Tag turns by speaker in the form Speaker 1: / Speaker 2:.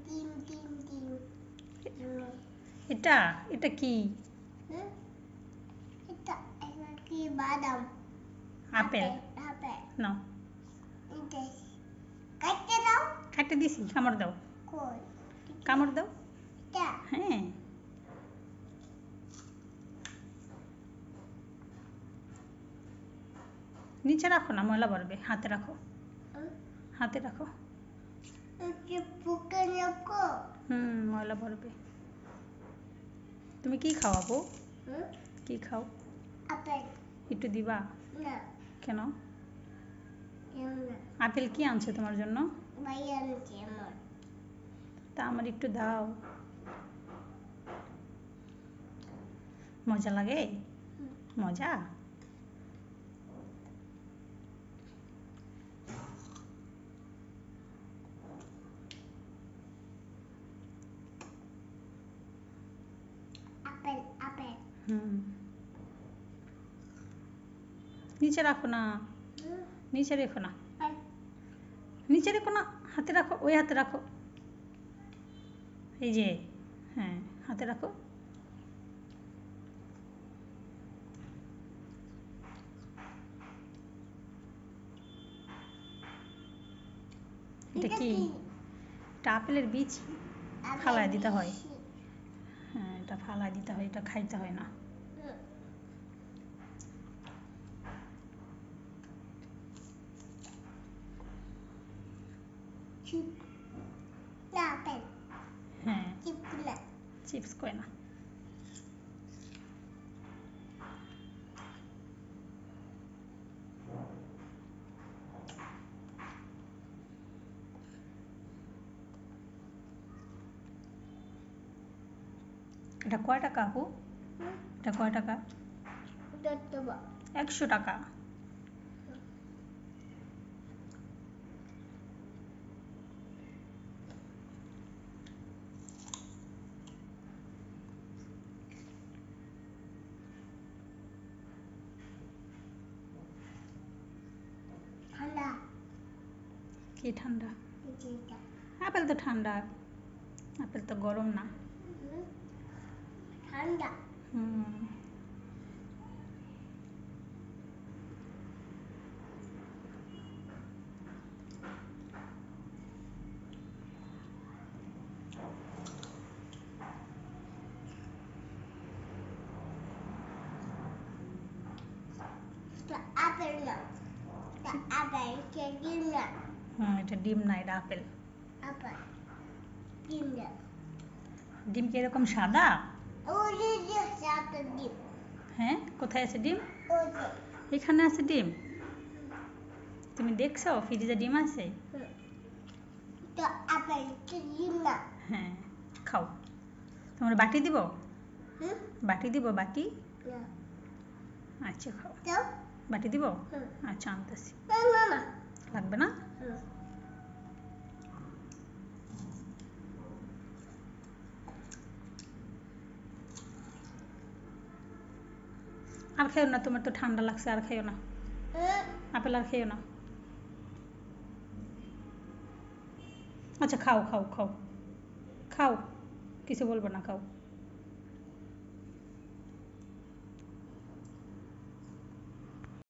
Speaker 1: ডিম ডিম ডিম
Speaker 2: এটা এটা কি?
Speaker 1: এটা কি বাদাম
Speaker 2: আপেল
Speaker 1: আপেল
Speaker 2: নাও
Speaker 1: এটা কাটতে দাও
Speaker 2: কাটতে দিছি কামড় দাও
Speaker 1: কই
Speaker 2: কামড় দাও
Speaker 1: এটা
Speaker 2: হ্যাঁ নিচে রাখো না ময়লা পড়বে হাতে রাখো হাতে রাখো
Speaker 1: পুকে রাখো
Speaker 2: ময়লা পড়বে তুমি কি খাও আপু কি খাও
Speaker 1: আপেল
Speaker 2: একটু দিবা
Speaker 1: না
Speaker 2: কেন আপেল কি আনছে তোমার জন্য
Speaker 1: ভাইয়া আনছে আমার
Speaker 2: তা আমার একটু দাও মজা লাগে মজা
Speaker 1: আপেল আপেল
Speaker 2: নিচে রাখো না নিচে রেখো না নিচে রেখো না হাতে রাখো ওই হাতে রাখো এই যে হ্যাঁ হাতে রাখো এটা কি এটা আপেলের বীজ ফালায় দিতে হয় হ্যাঁ এটা ফালায় দিতে হয় এটা খাইতে হয় না
Speaker 1: আপেল
Speaker 2: হ্যাঁ
Speaker 1: চিপস
Speaker 2: চিপস কয় না এটা কয় টাকা আপু এটা কয় টাকা 100 টাকা
Speaker 1: ঠান্ডা
Speaker 2: কি ঠান্ডা আপেল তো ঠান্ডা আপেল তো গরম না
Speaker 1: ঠান্ডা আপেল না আপেল ডিম না
Speaker 2: এটা ডিম না এটা আপেল
Speaker 1: আপেল ডিম না
Speaker 2: ডিম কি এরকম সাদা
Speaker 1: ওই যে সাদা ডিম
Speaker 2: হ্যাঁ কোথায় আছে ডিম
Speaker 1: ওই যে
Speaker 2: এখানে আছে ডিম তুমি দেখছো ফ্রিজে ডিম আছে
Speaker 1: তো আপেল ডিম না
Speaker 2: হ্যাঁ খাও তোমার বাটি দিব বাটি দিব বাটি আচ্ছা খাও বাটি দিব আচ্ছা আনতেছি লাগবে না আর খেও না তোমার তো ঠান্ডা লাগছে আর খেও না আপেল আর খেও না আচ্ছা খাও খাও খাও খাও কিছু বলবো না খাও